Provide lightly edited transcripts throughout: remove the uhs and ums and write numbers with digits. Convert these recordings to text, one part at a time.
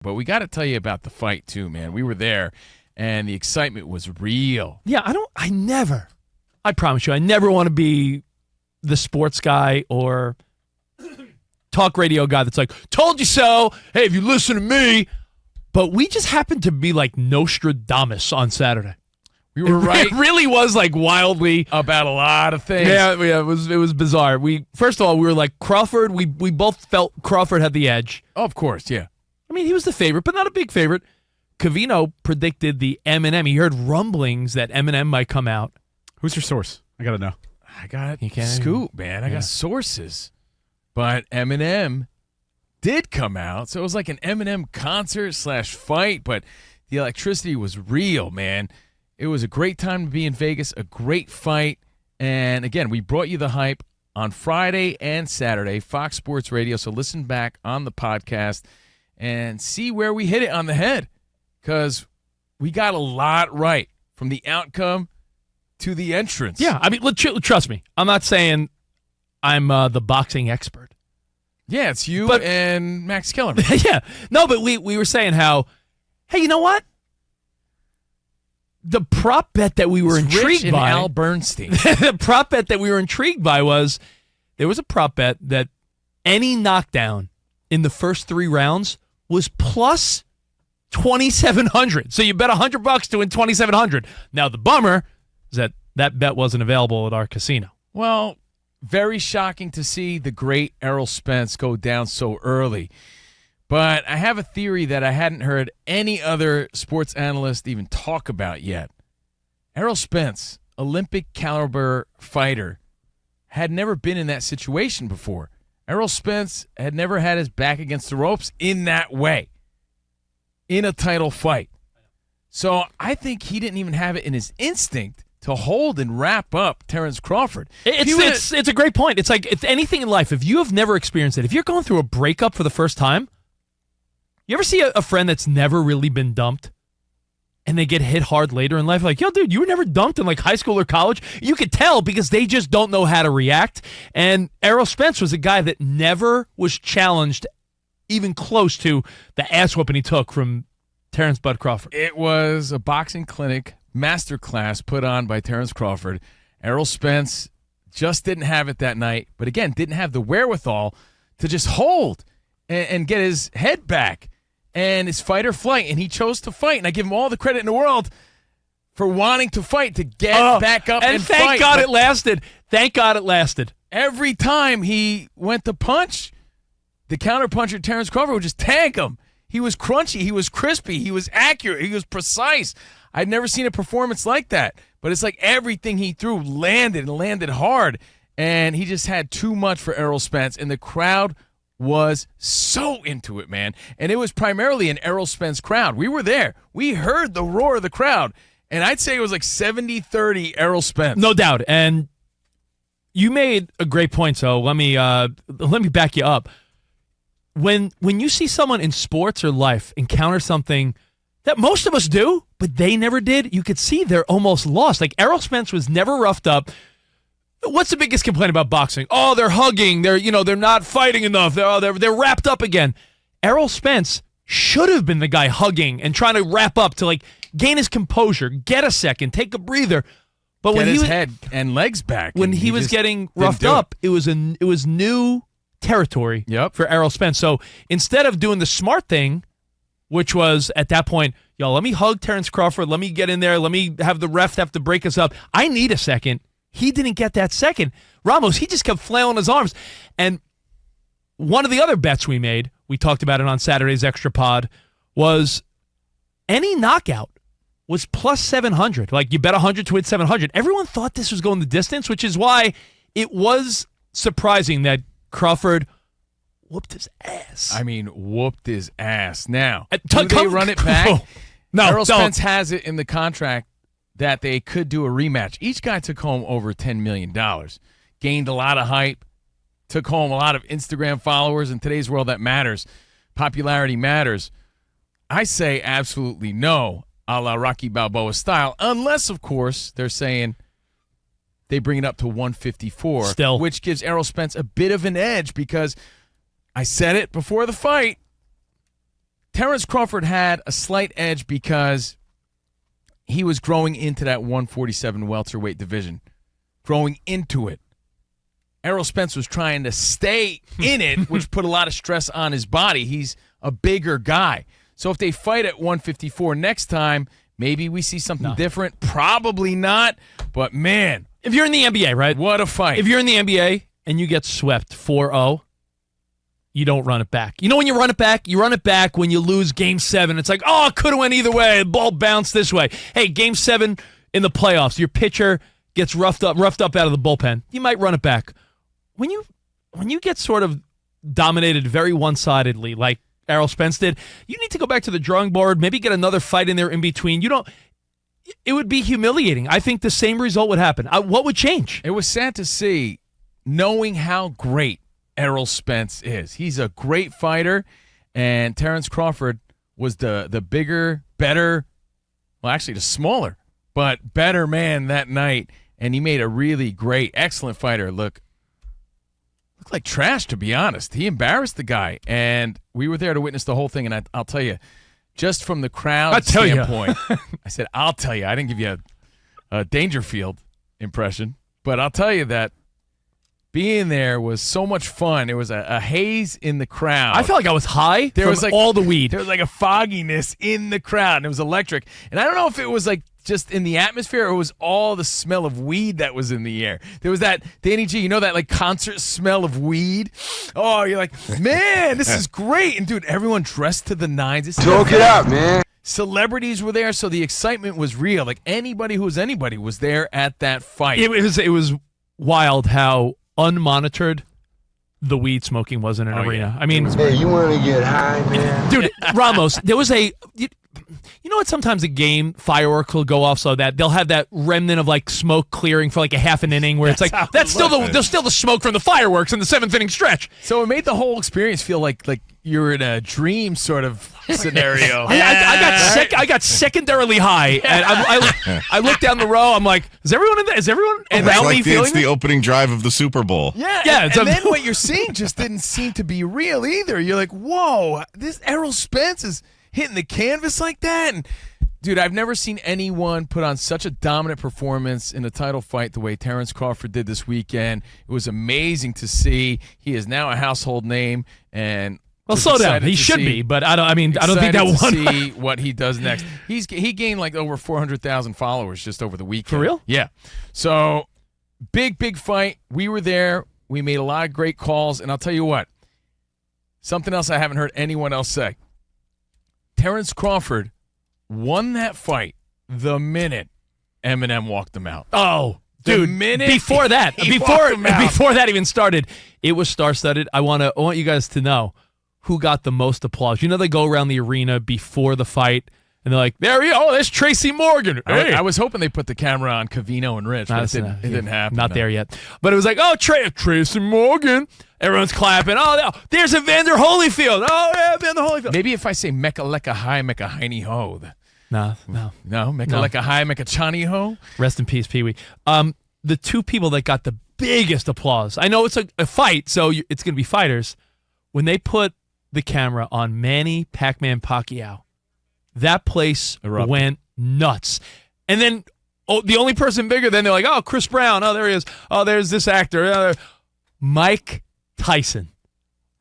But we got to tell you about the fight, too, man. We were there, and the excitement was real. Yeah, I promise you, I never want to be the sports guy or talk radio guy that's like, told you so, hey, if you listen to me. But we just happened to be like Nostradamus on Saturday. We were right. It really was like wildly about a lot of things. Yeah, it was bizarre. First of all, we were like Crawford. We both felt Crawford had the edge. Oh, of course, yeah. I mean, he was the favorite, but not a big favorite. Covino predicted the Eminem. He heard rumblings that Eminem might come out. Who's your source? I got to know. I got scoop, man. I got sources. But Eminem did come out, so it was like an Eminem concert / fight, but the electricity was real, man. It was a great time to be in Vegas, a great fight. And again, we brought you the hype on Friday and Saturday, Fox Sports Radio. So listen back on the podcast and see where we hit it on the head, because we got a lot right from the outcome to the entrance. Yeah, I mean, trust me. I'm not saying I'm the boxing expert. Yeah, it's you and Max Kellerman. Yeah. No, but we were saying how, hey, you know what? The prop bet that we were intrigued by. Al Bernstein. The prop bet that we were intrigued by was there was a prop bet that any knockdown in the first 3 rounds was plus 2,700. So you bet $100 to win 2,700. Now the bummer is that bet wasn't available at our casino. Well, very shocking to see the great Errol Spence go down so early. But I have a theory that I hadn't heard any other sports analyst even talk about yet. Errol Spence, Olympic caliber fighter, had never been in that situation before. Errol Spence had never had his back against the ropes in that way, in a title fight. So I think he didn't even have it in his instinct to hold and wrap up Terrance Crawford. It's a great point. It's like, if anything in life, if you have never experienced it, if you're going through a breakup for the first time, you ever see a friend that's never really been dumped and they get hit hard later in life? Like, yo, dude, you were never dumped in like high school or college. You could tell because they just don't know how to react. And Errol Spence was a guy that never was challenged even close to the ass whooping he took from Terrance Bud Crawford. It was a boxing clinic masterclass put on by Terrance Crawford. Errol Spence just didn't have it that night, but again, didn't have the wherewithal to just hold and get his head back and his fight or flight, and he chose to fight, and I give him all the credit in the world for wanting to fight, to get back up and fight. Thank God it lasted. Thank God it lasted. Every time he went to punch, the counterpuncher Terrance Crawford would just tag him. He was crunchy, he was crispy, he was accurate, he was precise. I'd never seen a performance like that. But it's like everything he threw landed and landed hard. And he just had too much for Errol Spence. And the crowd was so into it, man. And it was primarily an Errol Spence crowd. We were there. We heard the roar of the crowd. And I'd say it was like 70-30 Errol Spence. No doubt. And you made a great point, so let me back you up. When you see someone in sports or life encounter something that most of us do, but they never did, you could see they're almost lost. Like, Errol Spence was never roughed up. What's the biggest complaint about boxing? Oh, they're hugging. They're not fighting enough. They're wrapped up again. Errol Spence should have been the guy hugging and trying to wrap up to like gain his composure, get a second, take a breather. But get when his he was head and legs back, when he was getting roughed up, it was new territory for Errol Spence. So instead of doing the smart thing, which was at that point, let me hug Terrance Crawford, let me get in there, let me have the ref have to break us up. I need a second. He didn't get that second. Ramos, he just kept flailing his arms. And one of the other bets we made, we talked about it on Saturday's Extra Pod, was any knockout was plus 700. Like, you bet 100 to win 700. Everyone thought this was going the distance, which is why it was surprising that Crawford whooped his ass. I mean, whooped his ass. Now, do they run it back? No, Errol Spence has it in the contract that they could do a rematch. Each guy took home over $10 million, gained a lot of hype, took home a lot of Instagram followers. In today's world, that matters. Popularity matters. I say absolutely no, a la Rocky Balboa style, unless, of course, they're saying they bring it up to 154, still, which gives Errol Spence a bit of an edge because I said it before the fight. Terrance Crawford had a slight edge because he was growing into that 147 welterweight division, growing into it. Errol Spence was trying to stay in it, which put a lot of stress on his body. He's a bigger guy. So if they fight at 154 next time, maybe we see something different. Probably not. But, man. If you're in the NBA, right? What a fight. If you're in the NBA and you get swept 4-0, you don't run it back. You know when you run it back? You run it back when you lose Game 7. It's like, oh, it could have went either way. The ball bounced this way. Hey, Game 7 in the playoffs, your pitcher gets roughed up out of the bullpen. You might run it back. When you get sort of dominated very one-sidedly, like Errol Spence did, you need to go back to the drawing board, maybe get another fight in there in between. It would be humiliating. I think the same result would happen. What would change? It was sad to see, knowing how great Errol Spence is. He's a great fighter, and Terrance Crawford was the bigger, better, well, actually the smaller, but better man that night, and he made a really great, excellent fighter looked like trash, to be honest. He embarrassed the guy, and we were there to witness the whole thing, and I'll tell you, just from the crowd standpoint, I said, I'll tell you. I didn't give you a Dangerfield impression, but I'll tell you that being there was so much fun. There was a haze in the crowd. I felt like I was high from all the weed. There was like a fogginess in the crowd, and it was electric. And I don't know if it was like just in the atmosphere or it was all the smell of weed that was in the air. There was that, Danny G, you know that like concert smell of weed? Oh, you're like, man, this is great. And dude, everyone dressed to the nines. Talk it out, man. Celebrities were there, so the excitement was real. Like anybody who was anybody was there at that fight. It was wild how unmonitored the weed smoking was in an arena. Yeah. I mean, hey, you want to get high, man? Dude, Ramos, there was you know what? Sometimes a game fireworks will go off so that they'll have that remnant of like smoke clearing for like a half an inning where it's like there's still the smoke from the fireworks in the 7th inning stretch. So it made the whole experience feel like you're in a dream sort of scenario. I got secondarily high, and I looked down the row. I'm like, is everyone around me feeling it's the opening drive of the Super Bowl? Yeah. And then what you're seeing just didn't seem to be real either. You're like, whoa, this Errol Spence is hitting the canvas like that. And dude, I've never seen anyone put on such a dominant performance in a title fight the way Terrance Crawford did this weekend. It was amazing to see. He is now a household name, and well, slow down. He should be, but I don't think that one. See what he does next. He gained like over 400,000 followers just over the weekend. For real? Yeah. So big fight. We were there. We made a lot of great calls, and I'll tell you what. Something else I haven't heard anyone else say. Terrance Crawford won that fight the minute Eminem walked him out. Oh, dude! Before that even started, it was star-studded. I want you guys to know who got the most applause. You know, they go around the arena before the fight, and they're like, "There you go, there's Tracy Morgan." Hey. I was hoping they put the camera on Covino and Rich, but it didn't happen. Not there yet. But it was like, "Oh, Tracy Morgan." Everyone's clapping. Oh, there's Evander Holyfield. Oh, yeah, Evander Holyfield. Maybe if I say Mecca Lecca High, Mecca Heine Ho. No, Mecca Lecca High, Mecca Chani Ho. Rest in peace, Pee Wee. The two people that got the biggest applause. I know it's a fight, so it's going to be fighters. When they put the camera on Manny Pac-Man Pacquiao, that place went nuts. And then the only person bigger than they're like, oh, Chris Brown. Oh, there he is. Oh, there's this actor. Mike Tyson.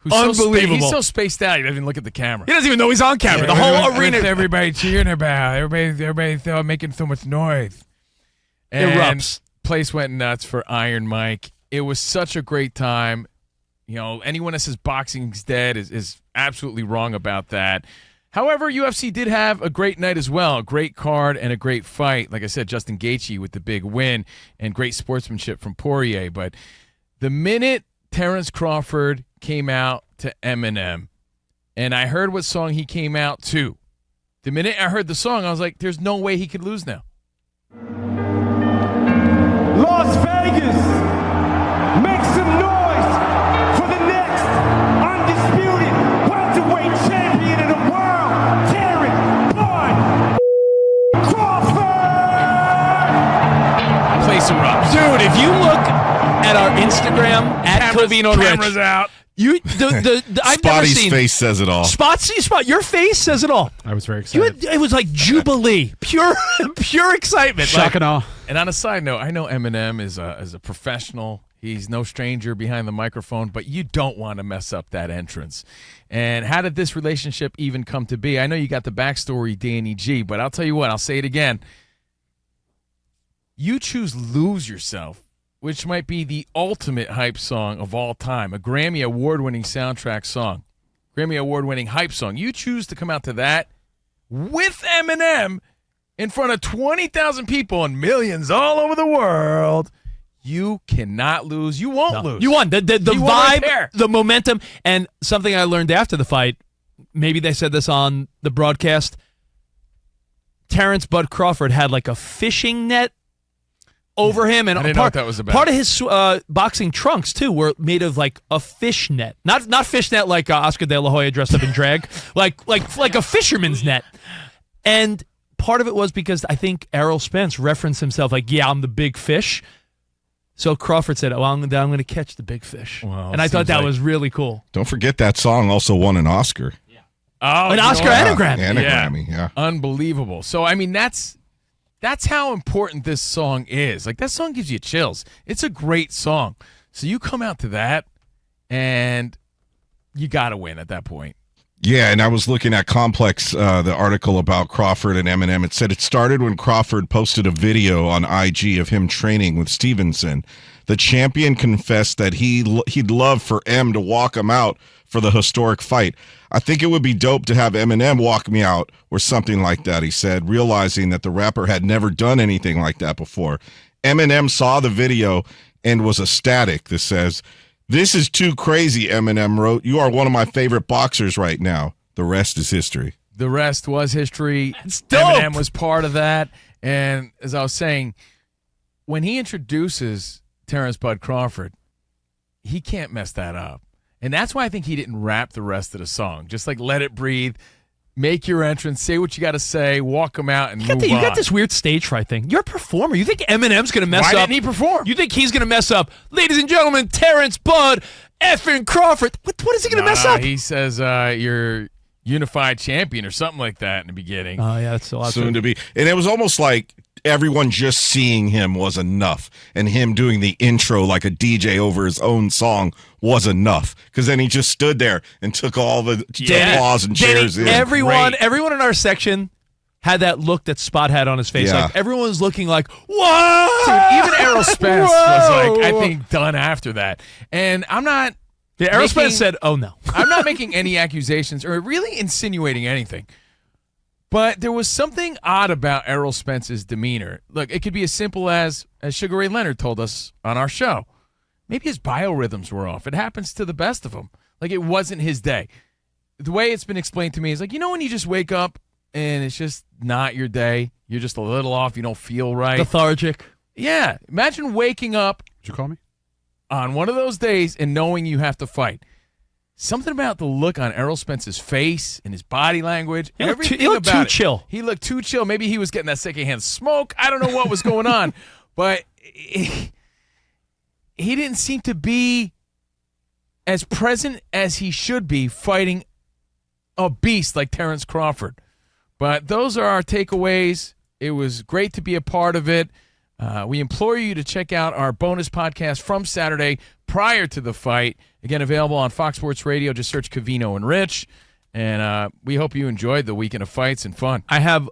Who's unbelievable. He's so spaced out, he doesn't even look at the camera. He doesn't even know he's on camera. The whole arena. Everybody cheering about. Everybody making so much noise. And erupts. Place went nuts for Iron Mike. It was such a great time. You know, anyone that says boxing's dead is absolutely wrong about that. However, UFC did have a great night as well, a great card and a great fight. Like I said, Justin Gaethje with the big win and great sportsmanship from Poirier. But the minute Terrance Crawford came out to Eminem, and I heard what song he came out to, the minute I heard the song, I was like, there's no way he could lose now. Las Vegas, make some noise for the next undisputed welterweight champion in the world, Terrance Crawford! Place erupts. Dude, if you look at our Instagram, at Covino and Rich, cameras out. I've never Spotty's seen face says it all. Spot, your face says it all. I was very excited. It was like jubilee, pure excitement. Shock and awe. And on a side note, I know Eminem is a professional. He's no stranger behind the microphone, but you don't want to mess up that entrance. And how did this relationship even come to be? I know you got the backstory, Danny G, but I'll tell you what, I'll say it again. You choose Lose Yourself, which might be the ultimate hype song of all time, a Grammy Award-winning soundtrack song, Grammy Award-winning hype song. You choose to come out to that with Eminem in front of 20,000 people and millions all over the world. You cannot lose. You won't lose. You won. The vibe, right the momentum, and something I learned after the fight, maybe they said this on the broadcast, Terrance Bud Crawford had like a fishing net over him, and I didn't know what that was about. Part of his boxing trunks too were made of like a fish net, not fish net like Oscar De La Hoya dressed up in drag, like a fisherman's net. And part of it was because I think Errol Spence referenced himself like, "Yeah, I'm the big fish." So Crawford said, "Oh, I'm going to catch the big fish," and I thought that was really cool. Don't forget that song also won an Oscar. Yeah. Oh, an Oscar and a Grammy. And a Grammy, yeah. Unbelievable. So I mean, that's how important this song is. Like, that song gives you chills. It's a great song. So you come out to that, and you got to win at that point. Yeah, and I was looking at Complex, the article about Crawford and Eminem. It said it started when Crawford posted a video on IG of him training with Stevenson. The champion confessed that he'd love for M to walk him out for the historic fight. I think it would be dope to have Eminem walk me out or something like that, he said, realizing that the rapper had never done anything like that before. Eminem saw the video and was ecstatic, this says. "This is too crazy," Eminem wrote. "You are one of my favorite boxers right now. The rest is history." The rest was history. It's dope. Eminem was part of that. And as I was saying, when he introduces Terrance Bud Crawford, he can't mess that up. And that's why I think he didn't rap the rest of the song. Just like let it breathe, make your entrance, say what you got to say, walk him out, and move on. You got this weird stage fright thing. You're a performer. You think Eminem's going to mess up? Why didn't he perform? You think he's going to mess up? Ladies and gentlemen, Terrance Bud effing Crawford. What is he going to mess up? He says you're unified champion or something like that in the beginning. Oh, yeah, that's a lot soon to be. And it was almost like everyone just seeing him was enough, and him doing the intro like a DJ over his own song was enough, because then he just stood there and took all the applause and cheers in. Everyone in our section had that look that Spot had on his face. Yeah. Like, everyone was looking like, what? Dude, even Errol Spence was like, I think, done after that. And I'm not... Yeah, Errol Spence said, oh, no. I'm not making any accusations or really insinuating anything. But there was something odd about Errol Spence's demeanor. Look, it could be as simple as Sugar Ray Leonard told us on our show. Maybe his biorhythms were off. It happens to the best of them. Like, it wasn't his day. The way it's been explained to me is like, you know when you just wake up and it's just not your day? You're just a little off. You don't feel right. Lethargic. Yeah. Imagine waking up. Did you call me? On one of those days and knowing you have to fight. Something about the look on Errol Spence's face and his body language. He looked too chill. He looked too chill. Maybe he was getting that secondhand smoke. I don't know what was going on. But he didn't seem to be as present as he should be fighting a beast like Terrance Crawford. But those are our takeaways. It was great to be a part of it. We implore you to check out our bonus podcast from Saturday prior to the fight. Again, available on Fox Sports Radio. Just search Covino and Rich. And we hope you enjoyed the weekend of fights and fun. I have